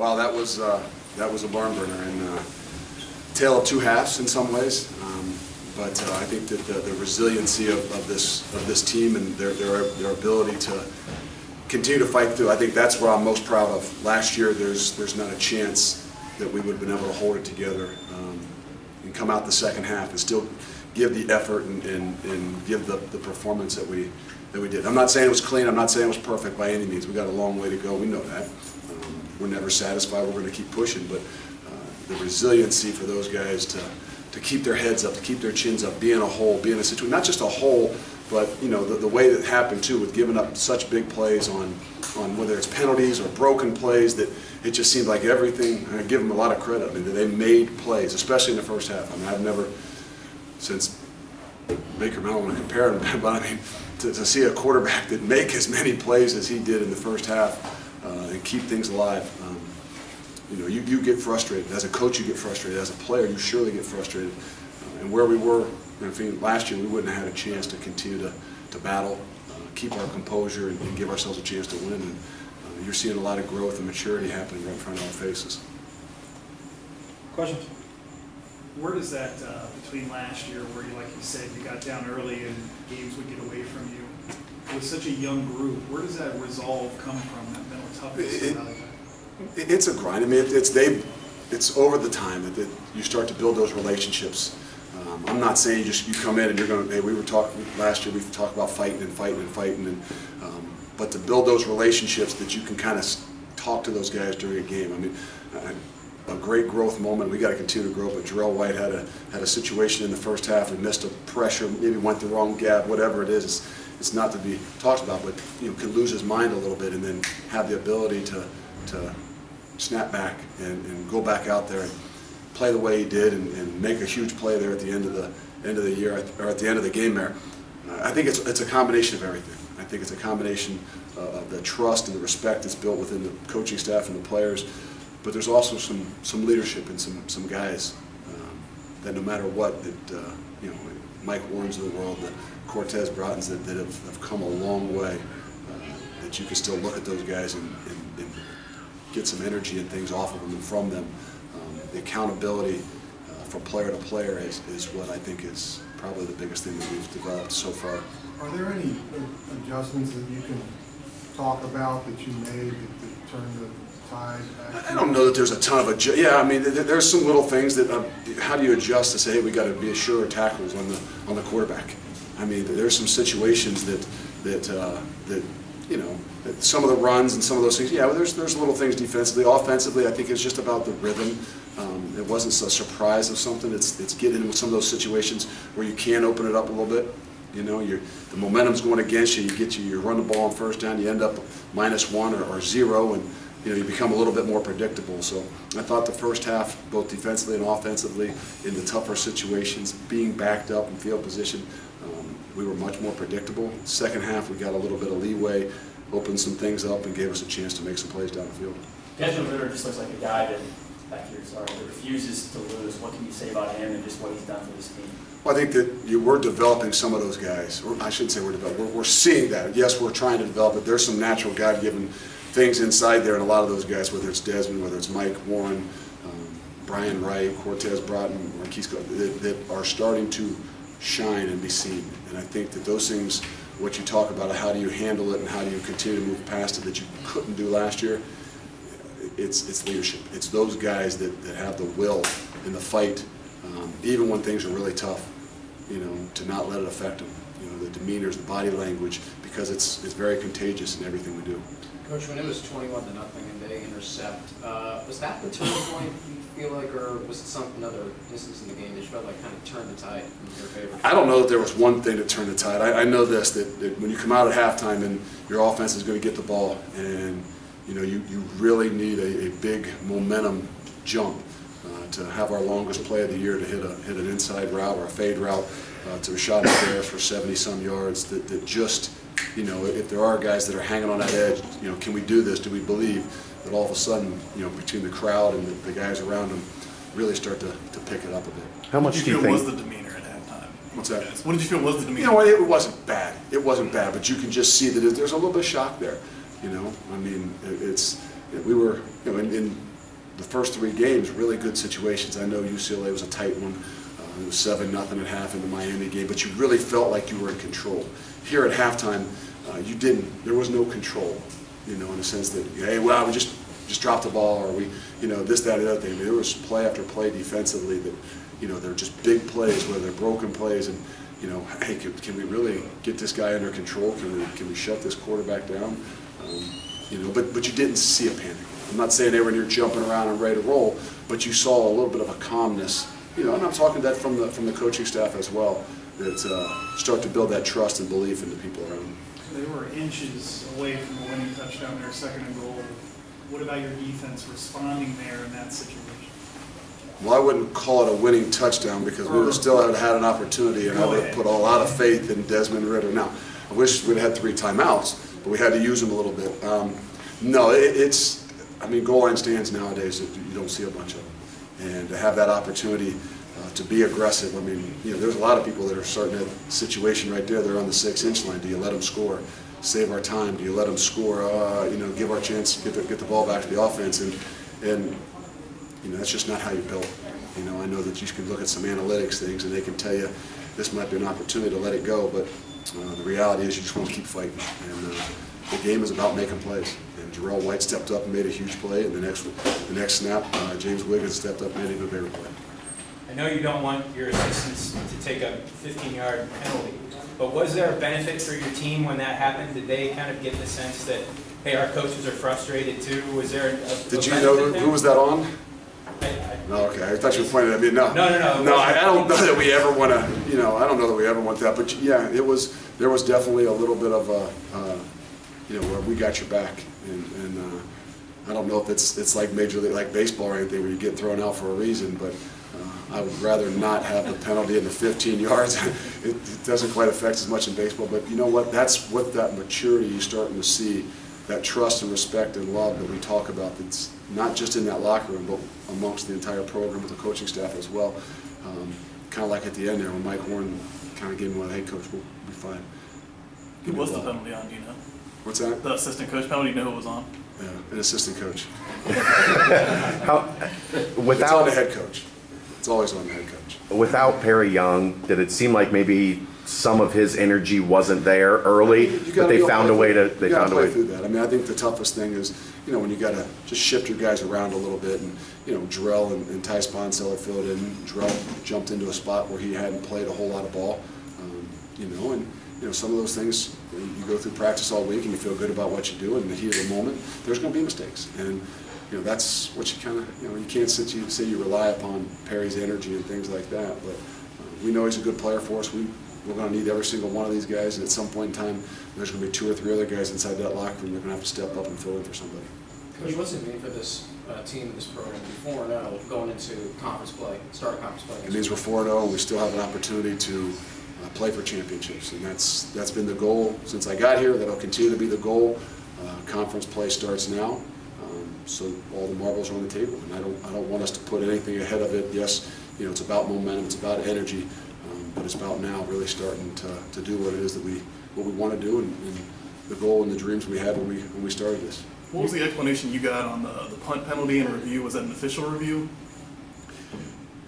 Wow, that was a barn burner, and tale of two halves in some ways. But I think that the resiliency of this team and their ability to continue to fight through, I think that's what I'm most proud of. Last year, there's not a chance that we would have been able to hold it together and come out the second half and still give the effort and give the performance that we did. I'm not saying it was clean. I'm not saying it was perfect by any means. We got a long way to go. We know that. We're never satisfied. We're going to keep pushing, but the resiliency for those guys to keep their heads up, to keep their chins up, be in a hole, be in a situation, not just a hole, but you know the way that happened too, with giving up such big plays on whether it's penalties or broken plays, that it just seemed like everything. I give them a lot of credit. I mean, they made plays, especially in the first half. I mean, I've never, since Baker, I don't want to compare him, but I mean, to see a quarterback that make as many plays as he did in the first half and keep things alive. You know, you get frustrated. As a coach, you get frustrated. As a player, you surely get frustrated. And where we were, I think last year, we wouldn't have had a chance to continue to battle, keep our composure, and give ourselves a chance to win. And you're seeing a lot of growth and maturity happening right in front of our faces. Questions? Where does that, between last year, where you, like you said, you got down early and games would get away from you, with such a young group, where does that resolve come from, that mental toughness? It's a grind. I mean, it's over the time that you start to build those relationships. I'm not saying you come in and you're going to, hey, we were talking last year, we talked about fighting, but to build those relationships that you can kind of talk to those guys during a game. I mean, a great growth moment. We got to continue to grow. But Jarrell White had a situation in the first half. He missed a pressure, maybe went the wrong gap, whatever it is. It's not to be talked about, but you know, can lose his mind a little bit and then have the ability to snap back and go back out there and play the way he did and make a huge play there at the end of the year, or at the end of the game there. I think it's a combination of everything. I think it's a combination of the trust and the respect that's built within the coaching staff and the players, but there's also some leadership and some guys that no matter what, that you know, Mike Warrens of the world, the Cortez Brottons that have come a long way, that you can still look at those guys and get some energy and things off of them and from them. The accountability from player to player is what I think is probably the biggest thing that we've developed so far. Are there any adjustments that you can talk about that you made that turned the tide back? I don't know that there's a ton of adjustments. Yeah, I mean, there's some little things that, how do you adjust to say, hey, we got to be assured tackles on the quarterback? I mean, there's some situations that you know, some of the runs and some of those things. Yeah, well, there's little things defensively. Offensively, I think it's just about the rhythm. It wasn't a surprise of something. It's getting into some of those situations where you can open it up a little bit. You know, the momentum's going against you. You run the ball on first down. You end up -1 or 0, and you know, you become a little bit more predictable. So I thought the first half, both defensively and offensively, in the tougher situations, being backed up in field position, we were much more predictable. Second half, we got a little bit of leeway, opened some things up, and gave us a chance to make some plays down the field. Desmond Ritter just looks like a guy that refuses to lose. What can you say about him and just what he's done for this team? Well, I think that we're developing some of those guys. Or I shouldn't say we're developing. We're seeing that. Yes, we're trying to develop it. There's some natural God-given things inside there, and a lot of those guys, whether it's Desmond, whether it's Mike Warren, Brian Wright, Cortez Broughton, Marquise, that are starting to shine and be seen. And I think that those things, what you talk about, how do you handle it and how do you continue to move past it that you couldn't do last year, it's leadership. It's those guys that have the will and the fight, even when things are really tough, you know, to not let it affect them. You know, the demeanors, the body language, because it's very contagious in everything we do. Coach, when it was 21-0 and they intercept, was that the turning point, you feel like, or was it some another instance in the game that you felt like kind of turned the tide in your favor? I don't know that there was one thing that turned the tide. I know this, that when you come out at halftime and your offense is going to get the ball, and you know, you really need a big momentum jump to have our longest play of the year, to hit an inside route or a fade route to Rashad McGarris for 70-some yards. That just, you know, if there are guys that are hanging on that edge, you know, can we do this? Do we believe that all of a sudden, you know, between the crowd and the guys around them, really start to pick it up a bit? How much do you think was the demeanor at halftime? What's that? What did you feel was the demeanor? You know, it wasn't bad. It wasn't bad, but you can just see that there's a little bit of shock there. You know, I mean, we were, you know, in the first 3 games, really good situations. I know UCLA was a tight one. It was 7-0 at half in the Miami game, but you really felt like you were in control. Here at halftime, you didn't. There was no control, you know, in the sense that, hey, well, we just dropped the ball, or we, you know, this, that, and the other thing. I mean, there was play after play defensively that, you know, they're just big plays, whether they're broken plays, and, you know, hey, can we really get this guy under control? Can we shut this quarterback down? You know, but you didn't see a panic. I'm not saying they were near jumping around and ready to roll, but you saw a little bit of a calmness. You know, and I'm talking that from the coaching staff as well, that start to build that trust and belief in the people around them. They were inches away from a winning touchdown there, 2nd and goal. What about your defense responding there in that situation? Well, I wouldn't call it a winning touchdown because we would still have had an opportunity, and I would have put a lot of faith in Desmond Ridder. Now, I wish we'd had 3 timeouts, but we had to use them a little bit. No, it's, I mean, goal line stands nowadays, you don't see a bunch of them. And to have that opportunity to be aggressive, I mean, you know, there's a lot of people that are starting that situation right there. They're on the 6-inch line. Do you let them score? Save our time. Do you let them score? You know, give our chance, get the ball back to the offense. And you know, that's just not how you build. You know, I know that you can look at some analytics things and they can tell you this might be an opportunity to let it go, but the reality is you just want to keep fighting. And the game is about making plays. And Jarrell White stepped up and made a huge play, and the next snap, James Wiggins stepped up and made a good bigger play. I know you don't want your assistants to take a 15-yard penalty, but was there a benefit for your team when that happened? Did they kind of get the sense that, hey, our coaches are frustrated too? Was there a Did you know who was that on? No, okay. I thought you were pointing at me. No. No. No, I don't know that we ever want to. You know, I don't know that we ever want that. But yeah, it was. There was definitely a little bit of a, you know, where we got your back, and I don't know if it's like Major League, like baseball or anything, where you get thrown out for a reason, but. I would rather not have the penalty in the 15 yards. It doesn't quite affect as much in baseball, but you know what? That's what that maturity you're starting to see, that trust and respect and love that we talk about. That's not just in that locker room, but amongst the entire program with the coaching staff as well. Kind of like at the end there when Mike Horn kind of gave me one, hey coach, we'll be fine. Who was the penalty on, do you know? What's that? The assistant coach penalty, do you know who was on? Yeah, an assistant coach. It's on Without the head coach. It's always on the head coach. without Perry Young, did it seem like maybe some of his energy wasn't there early, but they found a way to play through that. I mean, I think the toughest thing is, you know, when you got to just shift your guys around a little bit, and you know, Jarrell and Ty Sponseller filled in. Jarrell jumped into a spot where he hadn't played a whole lot of ball, you know, and you know, some of those things you go through practice all week and you feel good about what you do, and in the heat of the moment, there's going to be mistakes, and you know, that's what you kind of, you know, you can't say you rely upon Perry's energy and things like that, but we know he's a good player for us. We're going to need every single one of these guys, and at some point in time, there's going to be 2 or 3 other guys inside that locker room that are going to have to step up and fill in for somebody. Coach, what's it mean for this team, this program, 4-0, going into conference play, start of conference play? It means we're 4-0, and we still have an opportunity to play for championships, and that's been the goal since I got here. That'll continue to be the goal. Conference play starts now. So all the marbles are on the table, and I don't want us to put anything ahead of it. Yes, you know, it's about momentum, it's about energy, but it's about now really starting to do what it is that we want to do, and the goal and the dreams we had when we started this. What was the explanation you got on the punt penalty and review? Was that an official review?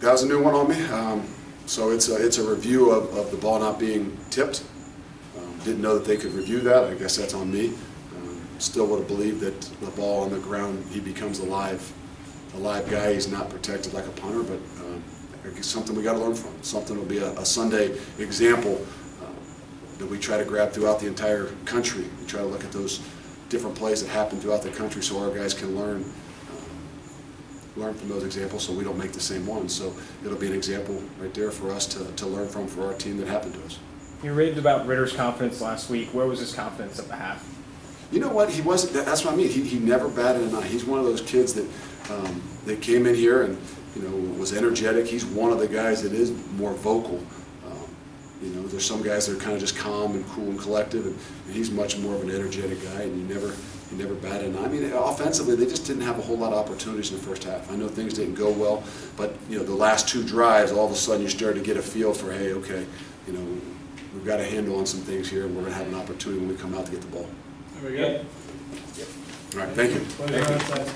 That was a new one on me. So it's a review of the ball not being tipped. Didn't know that they could review that. I guess that's on me. Still would have believed that the ball on the ground, he becomes a live guy. He's not protected like a punter, but it's something we got to learn from. Something will be a Sunday example that we try to grab throughout the entire country. We try to look at those different plays that happen throughout the country so our guys can learn from those examples so we don't make the same ones. So it'll be an example right there for us to learn from for our team that happened to us. You raved about Ritter's confidence last week. Where was his confidence at the half? You know what? He wasn't. That's what I mean. He never batted an eye. He's one of those kids that came in here and you know was energetic. He's one of the guys that is more vocal. You know, there's some guys that are kind of just calm and cool and collective, and he's much more of an energetic guy. And he never batted an eye. I mean, offensively, they just didn't have a whole lot of opportunities in the first half. I know things didn't go well, but you know, the last 2 drives, all of a sudden you started to get a feel for, hey, okay, you know, we've got a handle on some things here, and we're going to have an opportunity when we come out to get the ball. There we go. All right, thank you.